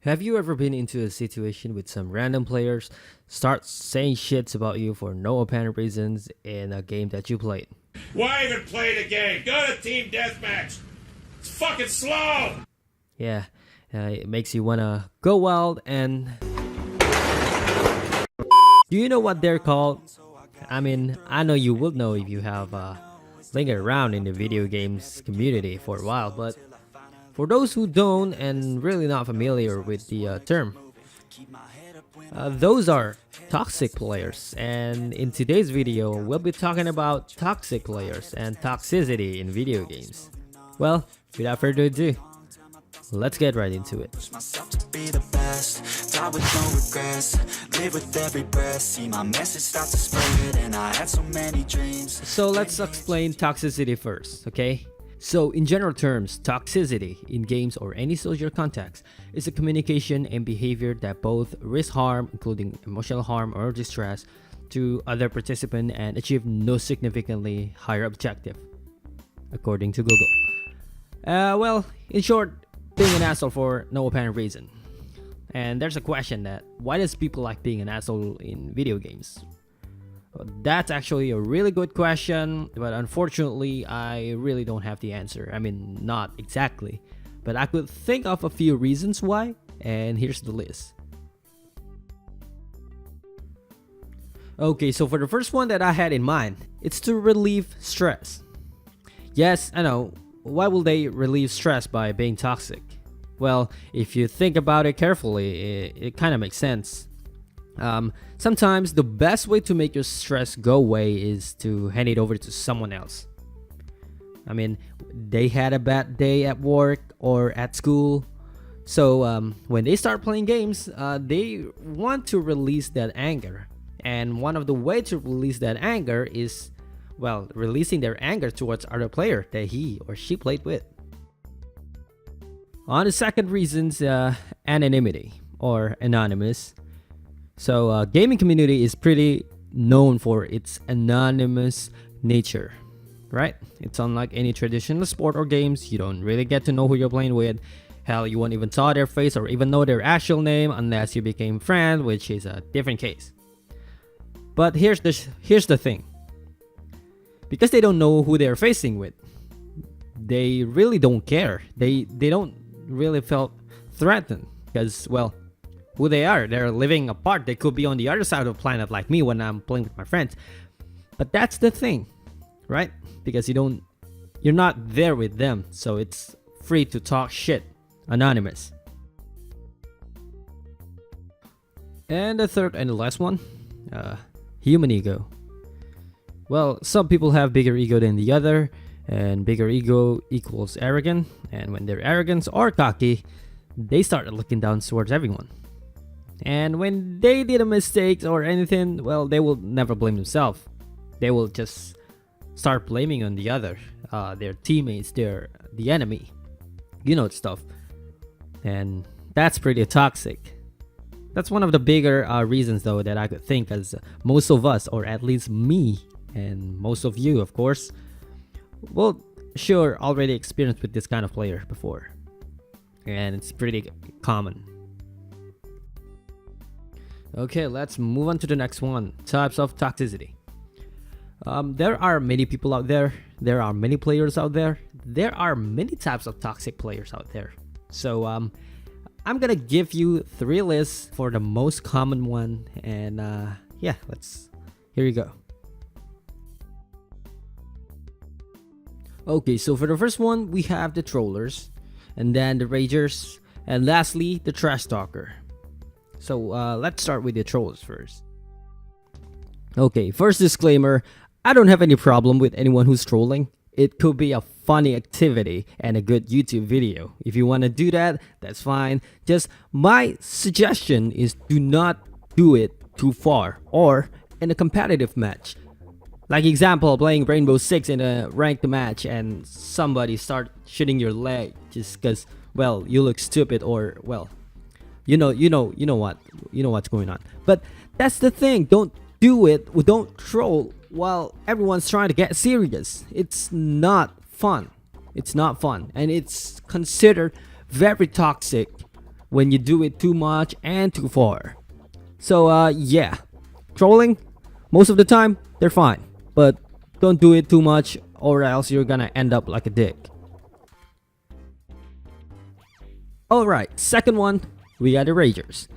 Have you ever been into a situation with some random players start saying shits about you for no apparent reasons in a game that you played? Why even play the game? Go to team deathmatch. It's fucking slow. Yeah, it makes you wanna go wild and... Do you know what they're called? I mean, I know you will know if you have lingered around in the video games community for a while, but for those who don't and really not familiar with the term, those are toxic players. And in today's video, we'll be talking about toxic players and toxicity in video games. Well, without further ado, let's get right into it. So let's explain toxicity first, okay? So in general terms, toxicity in games or any social context is a communication and behavior that both risk harm, including emotional harm or distress, to other participant and achieve no significantly higher objective, according to Google. Well, in short, being an asshole for no apparent reason. And there's a question that, why does people like being an asshole in video games? Well, that's actually a really good question, but unfortunately, I really don't have the answer. I mean, not exactly, but I could think of a few reasons why, and here's the list. Okay, so for the first one that I had in mind, it's to relieve stress. Yes, I know. Why will they relieve stress by being toxic? Well, if you think about it carefully, it kind of makes sense. Sometimes the best way to make your stress go away is to hand it over to someone else. I mean, they had a bad day at work or at school, so when they start playing games, they want to release that anger. And one of the ways to release that anger is, well, releasing their anger towards other player that he or she played with. On the second reasons, anonymity or anonymous. So gaming community is pretty known for its anonymous nature, right? It's unlike any traditional sport or games. You don't really get to know who you're playing with. Hell, you won't even saw their face or even know their actual name unless you became friends, which is a different case. But here's the thing. Because they don't know who they're facing with, they really don't care. They don't really felt threatened because, well, who they are. They're living apart. They could be on the other side of the planet like me when I'm playing with my friends. But that's the thing, right? Because you're not there with them, so it's free to talk shit. Anonymous. And the third and the last one, human ego. Well, some people have bigger ego than the other, and bigger ego equals arrogant, and when they're arrogant or cocky, they start looking down towards everyone. And when they did a mistake or anything, well, they will never blame themselves. They will just start blaming on the other, their teammates, the enemy, stuff. And that's pretty toxic. That's one of the bigger reasons, though, that I could think, as most of us, or at least me, and most of you, of course, well, sure, already experienced with this kind of player before. And it's pretty common. Okay, let's move on to the next one. Types of toxicity. There are many people out there. There are many players out there. There are many types of toxic players out there. So I'm gonna give you 3 lists for the most common one. And yeah, here you go. Okay, so for the first one, we have the trollers, and then the ragers, and lastly, the trash talker. So let's start with the trolls first. Okay, first disclaimer, I don't have any problem with anyone who's trolling. It could be a funny activity and a good YouTube video. If you want to do that, that's fine. Just my suggestion is do not do it too far or in a competitive match. Like example, playing Rainbow Six in a ranked match and somebody start shooting your leg just because, well, you look stupid or, well, you know what's going on. But that's the thing. Don't do it. Don't troll while everyone's trying to get serious. It's not fun. It's not fun, and it's considered very toxic when you do it too much and too far. So yeah, trolling, most of the time they're fine, but don't do it too much or else you're gonna end up like a dick. Alright, second one, we got the ragers.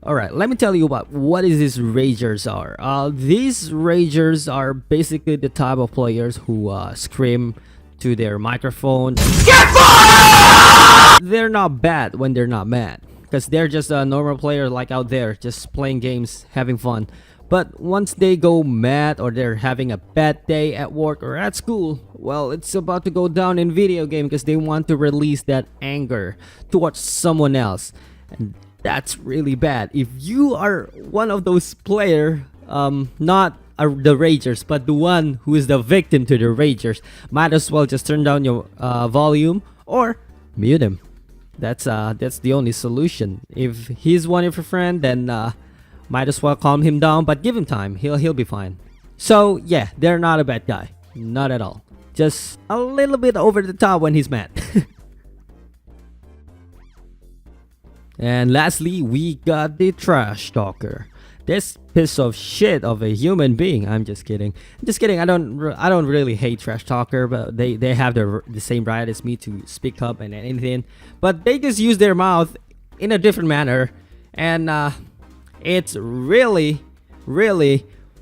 Alright, let me tell you about what is these ragers are. These ragers are basically the type of players who scream to their microphone. Get fired! They're not bad when they're not mad, because they're just a normal player like out there, just playing games, having fun. But once they go mad or they're having a bad day at work or at school, well, it's about to go down in video game because they want to release that anger towards someone else. And that's really bad. If you are one of those players, not the ragers, but the one who is the victim to the ragers, might as well just turn down your volume or mute him. That's the only solution. If he's one of your friend, then might as well calm him down, but give him time. He'll be fine. So yeah, they're not a bad guy, not at all. Just a little bit over the top when he's mad. And lastly, we got the trash talker. This piece of shit of a human being. I'm just kidding. I don't really hate trash talker, but they have the same right as me to speak up and anything. But they just use their mouth in a different manner, and it's really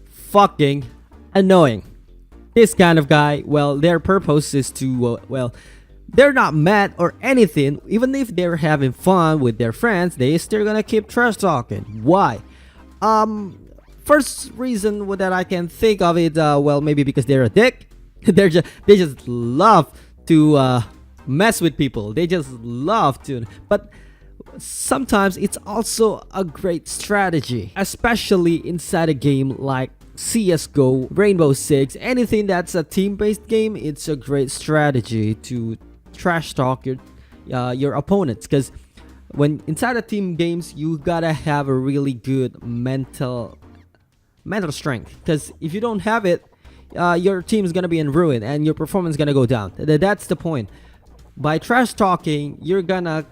fucking annoying. This kind of guy, well, their purpose is to they're not mad or anything. Even if they're having fun with their friends, they still gonna keep trash talking. Why? First reason that I can think of it, well, maybe because they're a dick. They just love to mess with people. They just love to. But sometimes it's also a great strategy, especially inside a game like CSGO, Rainbow Six, anything that's a team-based game. It's a great strategy to trash talk your opponents, because when inside a team games, you gotta have a really good mental strength, because if you don't have it, your team is gonna be in ruin and your performance is gonna go down. That's the point. By trash talking, you're gonna,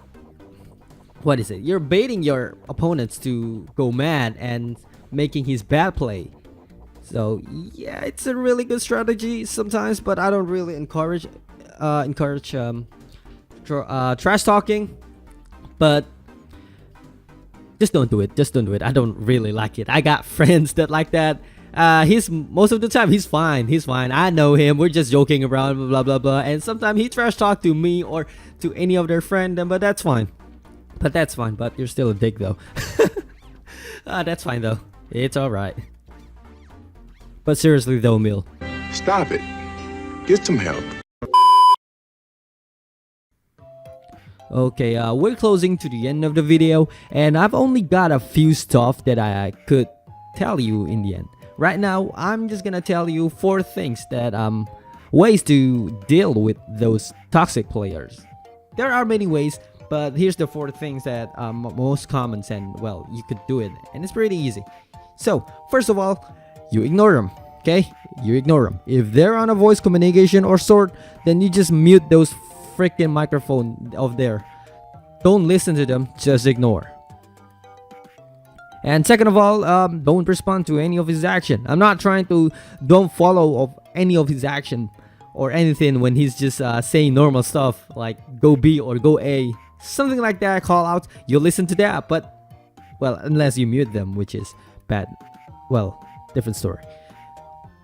you're baiting your opponents to go mad and making his bad play. So yeah, it's a really good strategy sometimes, but I don't really encourage trash talking. But just don't do it. I don't really like it. I got friends that like that. He's most of the time he's fine. I know him. We're just joking around, blah blah blah. And sometimes he trash talk to me or to any of their friend, but that's fine. But you're still a dick though. That's fine though. It's all right. But seriously though, Mill, stop it. Get some help. Okay, we're closing to the end of the video, and I've only got a few stuff that I could tell you in the end. Right now, I'm just gonna tell you 4 things that ways to deal with those toxic players. There are many ways, but here's the 4 things that most common, and well, you could do it, and it's pretty easy. So first of all, you ignore them. Okay, you ignore them. If they're on a voice communication or sort, then you just mute those freaking microphone of there. Don't listen to them, just ignore. And second of all, don't respond to any of his action. I'm not trying to don't follow of any of his action or anything when he's just saying normal stuff like go B or go A, something like that. Call out, you listen to that, but well, unless you mute them, which is bad. Well, different story.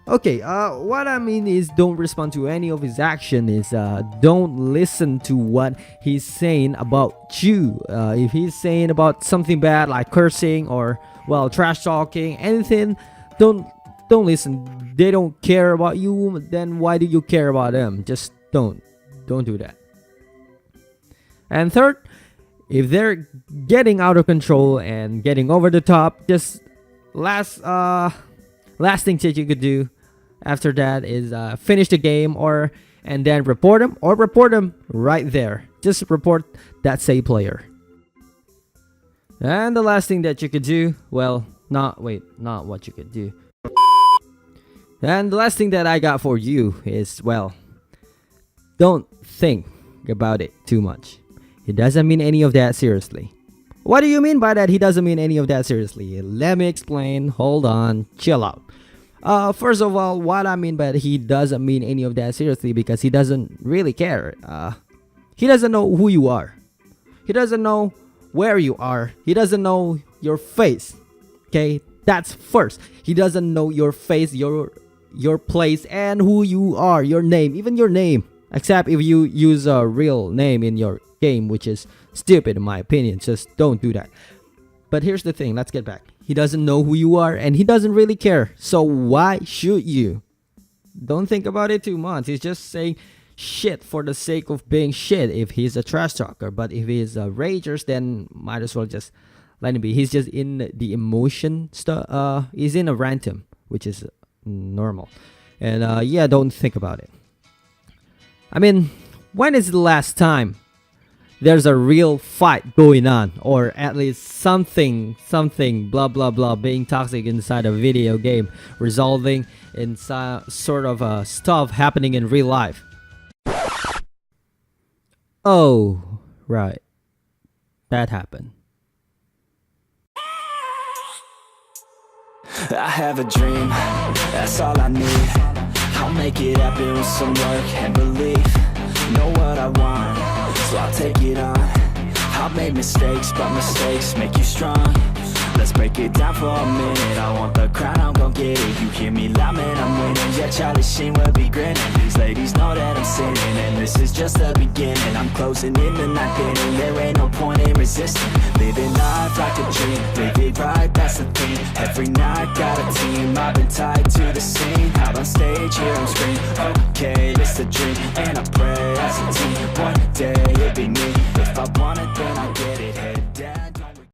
Okay, what I mean is don't respond to any of his action is don't listen to what he's saying about you. If he's saying about something bad like cursing or well trash talking, anything, don't listen. They don't care about you, then why do you care about them? Just don't do that. And third, if they're getting out of control and getting over the top, just last thing that you could do after that is finish the game and then report them right there. Just report that same player. And the last thing that you could do, well, not what you could do. And the last thing that I got for you is, well, don't think about it too much. It doesn't mean any of that seriously. What do you mean by that? He doesn't mean any of that seriously. Let me explain. Hold on. Chill out. First of all, what I mean by he doesn't mean any of that seriously because he doesn't really care. He doesn't know who you are. He doesn't know where you are. He doesn't know your face. Okay, that's first. He doesn't know your face, your place, and who you are, your name, even your name. Except if you use a real name in your game, which is stupid in my opinion. Just don't do that. But here's the thing, let's get back. He doesn't know who you are and he doesn't really care. So why should you? Don't think about it too much. He's just saying shit for the sake of being shit if he's a trash talker. But if he's a ragers, then might as well just let him be. He's just in the emotion stuff. He's in a random, which is normal. And yeah, don't think about it. I mean, when is the last time there's a real fight going on, or at least something blah blah blah being toxic inside a video game resolving in sort of stuff happening in real life? Oh, right, that happened. I have a dream, that's all I need. I'll make it happen with some work and belief. Know what I want, so I'll take it on. I've made mistakes, but mistakes make you strong. Let's break it down for a minute. I want the crown, I'm gon' get it. You hear me loud, man, I'm winning. Yeah, Charlie Sheen will be grinning. These ladies know that I'm sinning, and this is just the beginning. I'm closing in the ninth inning. There ain't no point in resisting. Living life like a dream, live it right, that's the thing. Every night, got a team, I've been tied to the scene. Out on stage, hear them scream. Okay, it's a dream, and I pray as a team. One day, it'll be me. If I want it, then I'll get it. Head down.